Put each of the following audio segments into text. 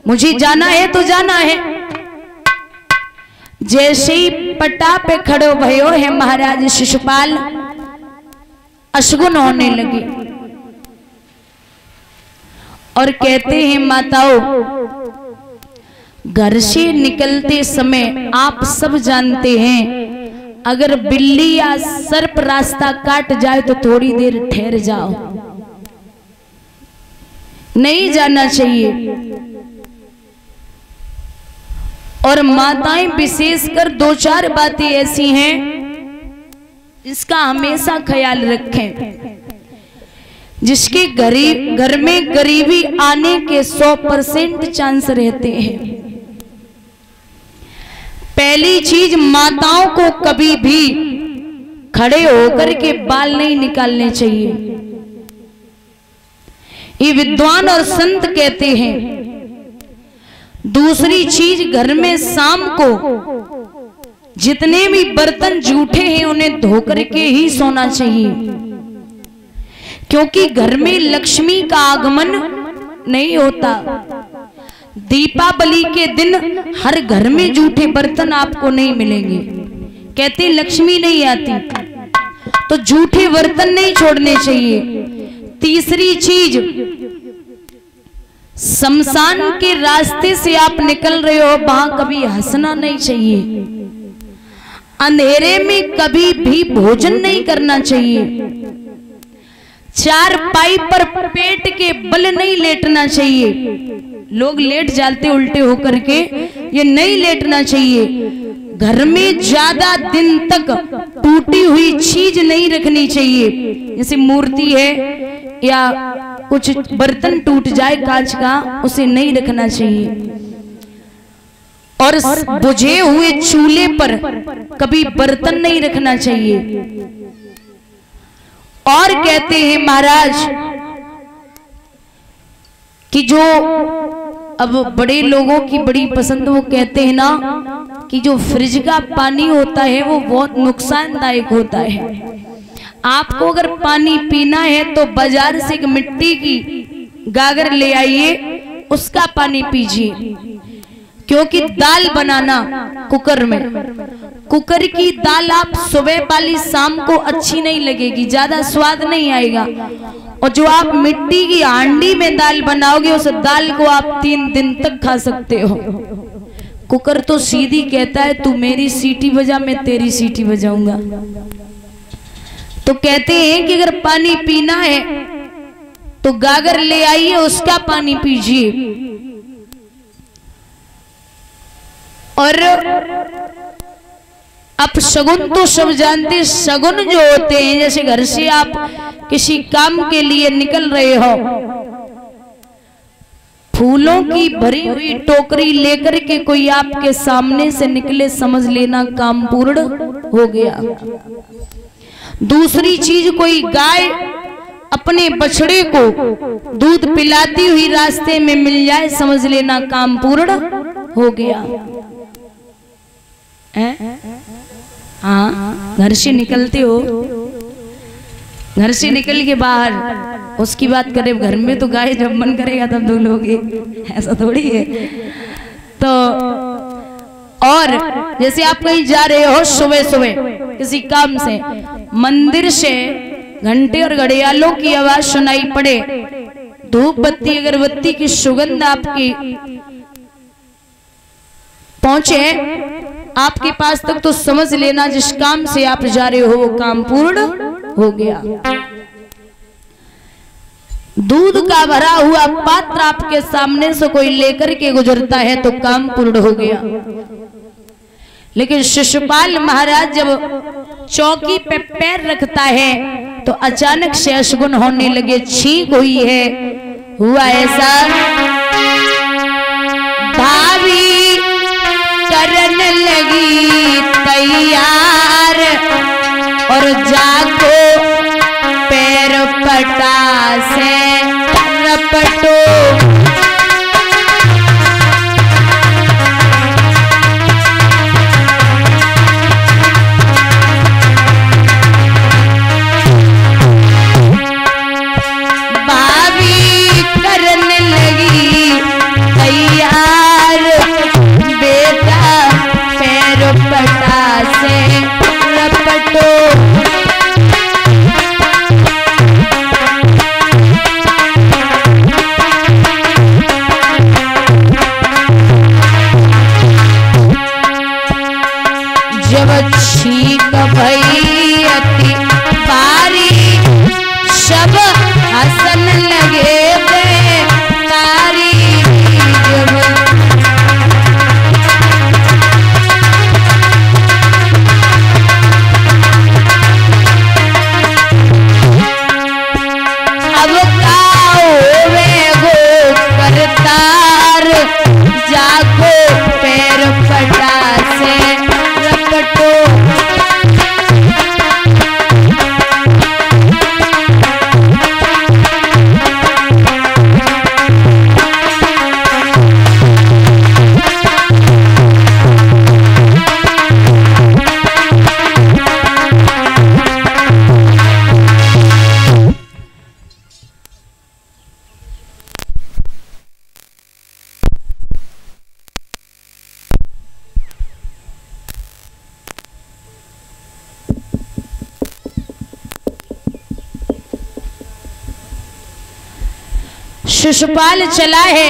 मुझे जाना है तो जाना है। जैसे ही पट्टा पे खड़ो भयो है महाराज शिशुपाल, अशगुन होने लगे और कहते हैं माताओं, घर से निकलते समय आप सब जानते हैं अगर बिल्ली या सर्प रास्ता काट जाए तो थोड़ी देर ठहर जाओ, नहीं जाना चाहिए। और माताएं विशेषकर 2-4 बातें ऐसी हैं इसका हमेशा ख्याल रखें। जिसके घर में गरीबी आने के 100% चांस रहते हैं। पहली चीज, माताओं को कभी भी खड़े होकर के बाल नहीं निकालने चाहिए, ये विद्वान और संत कहते हैं। दूसरी चीज, घर में शाम को जितने भी बर्तन जूठे हैं उन्हें धो करके ही सोना चाहिए, क्योंकि घर में लक्ष्मी का आगमन नहीं होता। दीपावली के दिन हर घर में जूठे बर्तन आपको नहीं मिलेंगे, कहते लक्ष्मी नहीं आती, तो जूठे बर्तन नहीं छोड़ने चाहिए। तीसरी चीज, शमशान के रास्ते से आप निकल रहे हो वहां कभी हंसना नहीं चाहिए। अंधेरे में कभी भी भोजन नहीं करना चाहिए। चारपाई पर पेट के बल नहीं लेटना चाहिए। लोग लेट जाते उल्टे होकर के, ये नहीं लेटना चाहिए। घर में ज्यादा दिन तक टूटी हुई चीज नहीं रखनी चाहिए, जैसे मूर्ति है या कुछ बर्तन टूट जाए कांच का, उसे नहीं रखना चाहिए। और बुझे हुए चूल्हे पर कभी बर्तन नहीं रखना चाहिए। और कहते हैं महाराज कि जो अब बड़े लोगों की बड़ी पसंद, वो कहते हैं ना कि जो फ्रिज का पानी होता है वो बहुत नुकसानदायक होता है। आपको अगर पानी पीना है तो बाजार से एक मिट्टी की गागर ले आइए, उसका पानी पीजिए। क्योंकि दाल बनाना कुकर में, कुकर की दाल आप सुबह वाली शाम को अच्छी नहीं लगेगी, ज्यादा स्वाद नहीं आएगा। और जो आप मिट्टी की हांडी में दाल बनाओगे उस दाल को आप 3 दिन तक खा सकते हो। कुकर तो सीधी कहता है तू मेरी सीटी बजा, मैं तेरी सीटी बजाऊंगा। तो कहते हैं कि अगर पानी पीना है तो गागर ले आइए, उसका पानी पीजिए। और अब शगुन तो सब जानते, शगुन जो होते हैं, जैसे घर से आप किसी काम के लिए निकल रहे हो, फूलों की भरी हुई टोकरी लेकर के कोई आपके सामने से निकले, समझ लेना काम पूर्ण हो गया। दूसरी चीज, कोई गाय अपने बछड़े को दूध पिलाती हुई रास्ते में मिल जाए, समझ लेना काम पूर्ण हो गया। हाँ, घर से निकलते हो, घर से निकल के बाहर उसकी बात करें, घर में तो गाय जब मन करेगा तब धुलोगे, ऐसा थोड़ी है। तो और जैसे आप कहीं जा रहे हो सुबह सुबह किसी काम से, मंदिर से घंटे और घड़ियालों की आवाज सुनाई पड़े, धूप बत्ती अगरबत्ती की सुगंध आपकी पहुंचे आपके पास तक, तो समझ लेना जिस काम से आप जा रहे हो वो काम पूर्ण हो गया। दूध का भरा हुआ पात्र आपके सामने से कोई लेकर के गुजरता है तो काम पूर्ण हो गया। लेकिन शिशुपाल महाराज जब चौकी पे पैर रखता है तो अचानक से अशगुन होने लगे, छींक हुई है। हुआ ऐसा, भाभी करने लगी तैयार और जाको पैर पटा से रपटो। भाभी करने लगी तैयार शिशुपाल चला है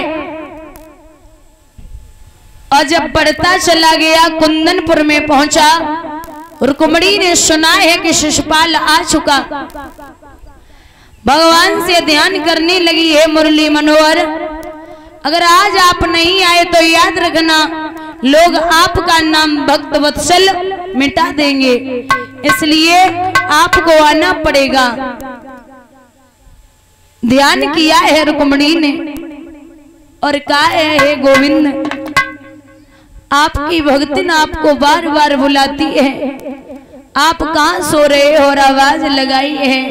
और जब बढ़ता चला गया कुंदनपुर में पहुंचा, रुक्मिणी ने सुना है कि शिशुपाल आ चुका। भगवान से ध्यान करने लगी है, मुरली मनोहर अगर आज आप नहीं आए तो याद रखना लोग आपका नाम भक्त वत्सल मिटा देंगे, इसलिए आपको आना पड़ेगा। ध्यान किया है रुक्मिणी ने और कहा है, हे गोविंद आपकी भक्तिन आपको बार बार बुलाती है, आप कहां सो रहे हो और आवाज लगाई है।